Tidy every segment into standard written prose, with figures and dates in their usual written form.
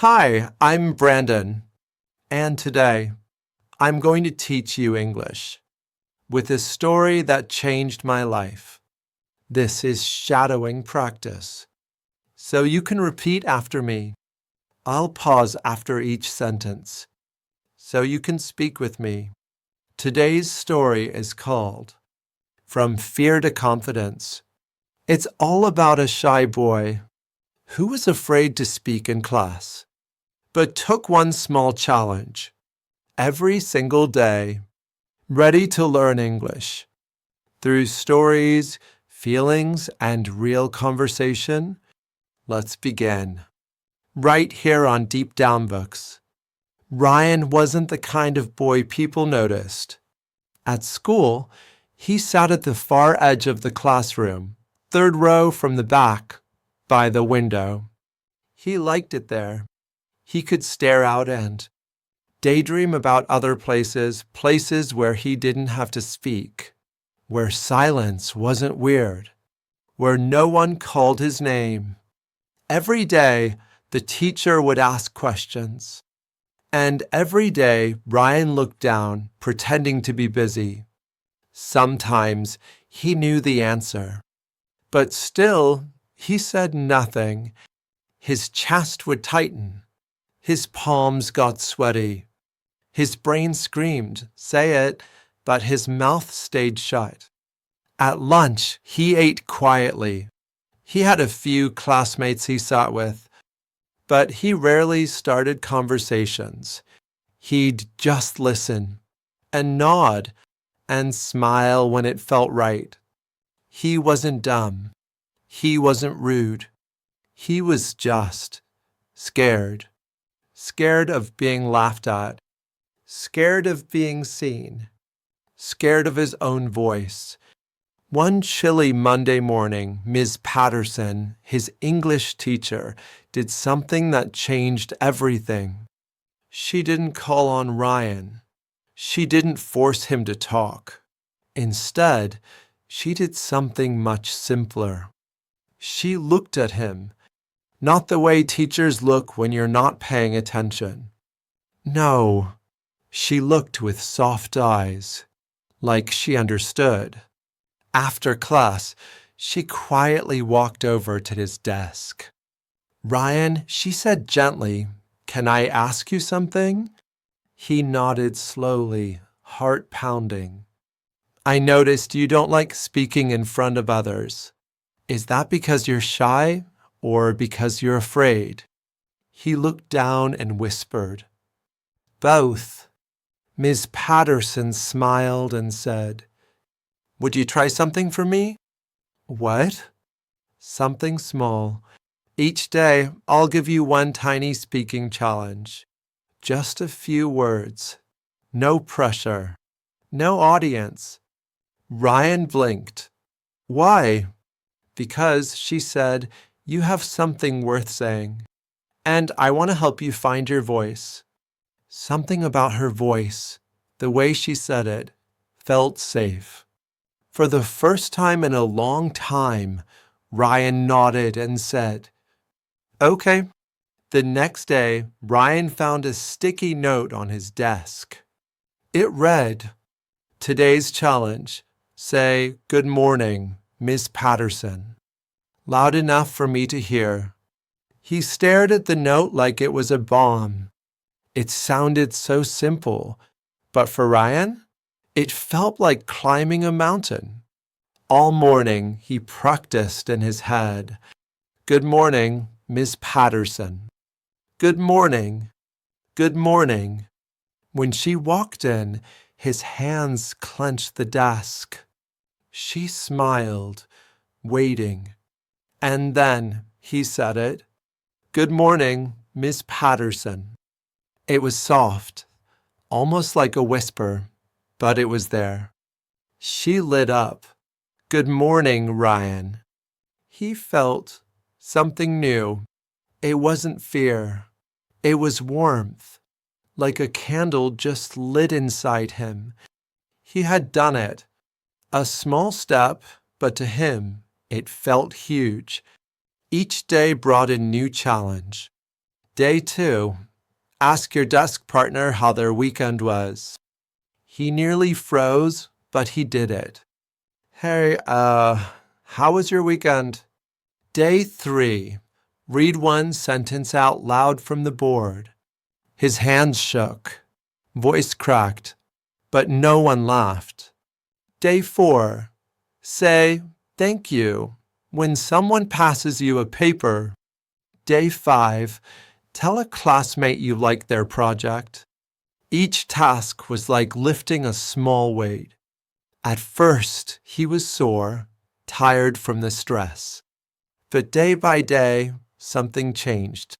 Hi, I'm Brandon, and today I'm going to teach you English with a story that changed my life. This is shadowing practice, so you can repeat after me. I'll pause after each sentence, so you can speak with me. Today's story is called From Fear to Confidence. It's all about a shy boy who was afraid to speak in class, but took one small challenge every single day, ready to learn English. Through stories, feelings, and real conversation, let's begin. Right here on Deep Down Books. Ryan wasn't the kind of boy people noticed. At school, he sat at the far edge of the classroom, third row from the back, by the window. He liked it there. He could stare out and daydream about other places where he didn't have to speak, where silence wasn't weird, where no one called his name. Every day, the teacher would ask questions. And every day, Ryan looked down, pretending to be busy. Sometimes he knew the answer, but still, he said nothing. His chest would tighten. His palms got sweaty. His brain screamed, "Say it," but his mouth stayed shut. At lunch, he ate quietly. He had a few classmates he sat with, but he rarely started conversations. He'd just listen and nod and smile when it felt right. He wasn't dumb. He wasn't rude. He was just scared. Scared of being laughed at. Scared of being seen. Scared of his own voice. One chilly Monday morning, Ms. Patterson, his English teacher, did something that changed everything. She didn't call on Ryan. She didn't force him to talk. Instead, she did something much simpler. She looked at him, not the way teachers look when you're not paying attention. No, she looked with soft eyes, like she understood. After class, she quietly walked over to his desk. "Ryan," she said gently, "can I ask you something?" He nodded slowly, heart pounding. "I noticed you don't like speaking in front of others. Is that because you're shy or because you're afraid?" He looked down and whispered, "Both." Ms. Patterson smiled and said, "Would you try something for me?" "What?" "Something small. Each day, I'll give you one tiny speaking challenge. Just a few words. No pressure. No audience." Ryan blinked. "Why?" "Because," she said, "you have something worth saying. And I want to help you find your voice." Something about her voice, the way she said it, felt safe. For the first time in a long time, Ryan nodded and said, "Okay." The next day, Ryan found a sticky note on his desk. It read, "Today's challenge. Say, 'Good morning, Miss Patterson,' loud enough for me to hear." He stared at the note like it was a bomb. It sounded so simple, but for Ryan, it felt like climbing a mountain. All morning, he practiced in his head. "Good morning, Miss Patterson. Good morning. Good morning." When she walked in, his hands clenched the desk. She smiled, waiting. And then he said it. "Good morning, Miss Patterson." It was soft, almost like a whisper, but it was there. She lit up. "Good morning, Ryan." He felt something new. It wasn't fear. It was warmth, like a candle just lit inside him. He had done it. A small step, but to him, it felt huge. Each day brought a new challenge. Day 2. Ask your desk partner how their weekend was. He nearly froze, but he did it. Hey, how was your weekend? Day 3. Read one sentence out loud from the board. His hands shook. Voice cracked, but no one laughed. Day 4. Say, thank you, when someone passes you a paper. Day 5. Tell a classmate you liked their project. Each task was like lifting a small weight. At first, he was sore, tired from the stress. But day by day, something changed.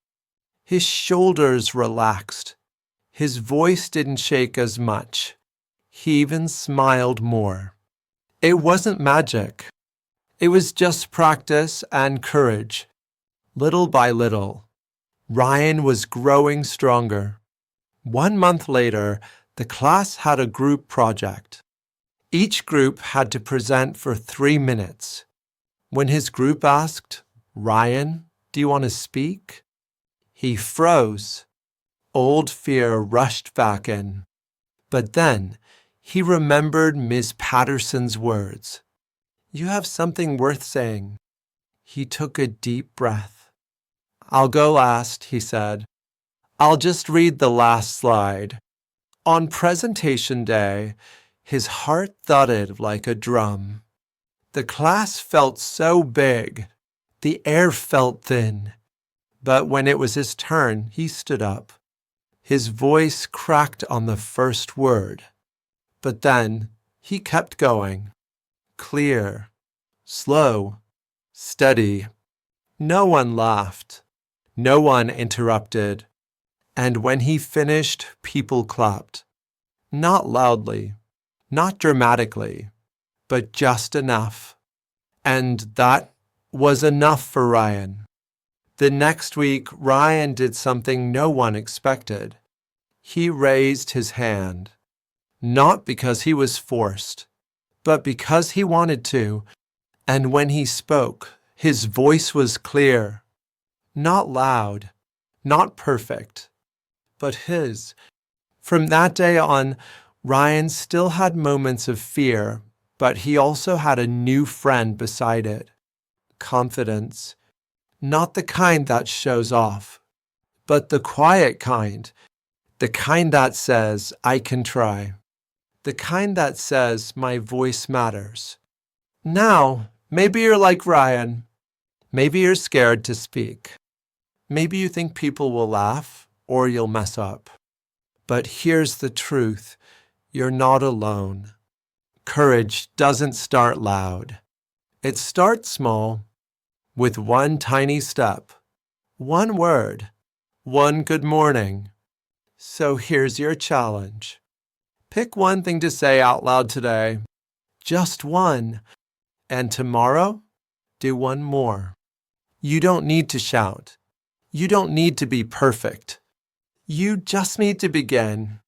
His shoulders relaxed. His voice didn't shake as much. He even smiled more. It wasn't magic. It was just practice and courage. Little by little, Rayn was growing stronger. 1 month later, the class had a group project. Each group had to present for 3 minutes. When his group asked, Rayn, do you want to speak? He froze. Old fear rushed back in. But then he remembered Ms. Patterson's words. You have something worth saying. He took a deep breath. I'll go last, he said. I'll just read the last slide. On presentation day, his heart thudded like a drum. The class felt so big. The air felt thin. But when it was his turn, he stood up. His voice cracked on the first word. But then he kept going. Clear, slow, steady. No one laughed. No one interrupted. And when he finished, people clapped. Not loudly, not dramatically, but just enough. And that was enough for Rayn. The next week, Rayn did something no one expected. He raised his hand, not because he was forced, but because he wanted to. And when he spoke, his voice was clear, not loud, not perfect, but his. From that day on, Rayn still had moments of fear, but he also had a new friend beside it. Confidence. Not the kind that shows off, but the quiet kind. The kind that says, I can try. The kind that says, my voice matters. Now, maybe you're like Rayn. Maybe you're scared to speak. Maybe you think people will laugh or you'll mess up. But here's the truth. You're not alone. Courage doesn't start loud. It starts small, with one tiny step, one word, one good morning. So here's your challenge. Pick one thing to say out loud today, just one, and tomorrow, do one more. You don't need to shout. You don't need to be perfect. You just need to begin,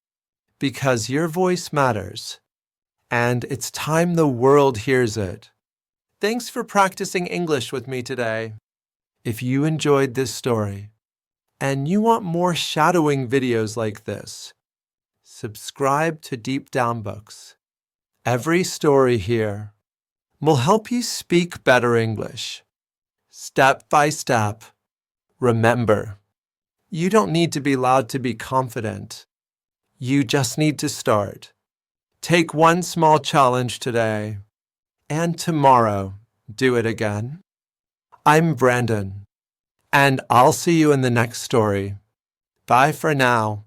because your voice matters, and it's time the world hears it. Thanks for practicing English with me today. If you enjoyed this story, and you want more shadowing videos like this, subscribe to Deep Down Books. Every story here will help you speak better English. Step by step. Remember, you don't need to be loud to be confident. You just need to start. Take one small challenge today, and tomorrow, do it again. I'm Brandon, and I'll see you in the next story. Bye for now.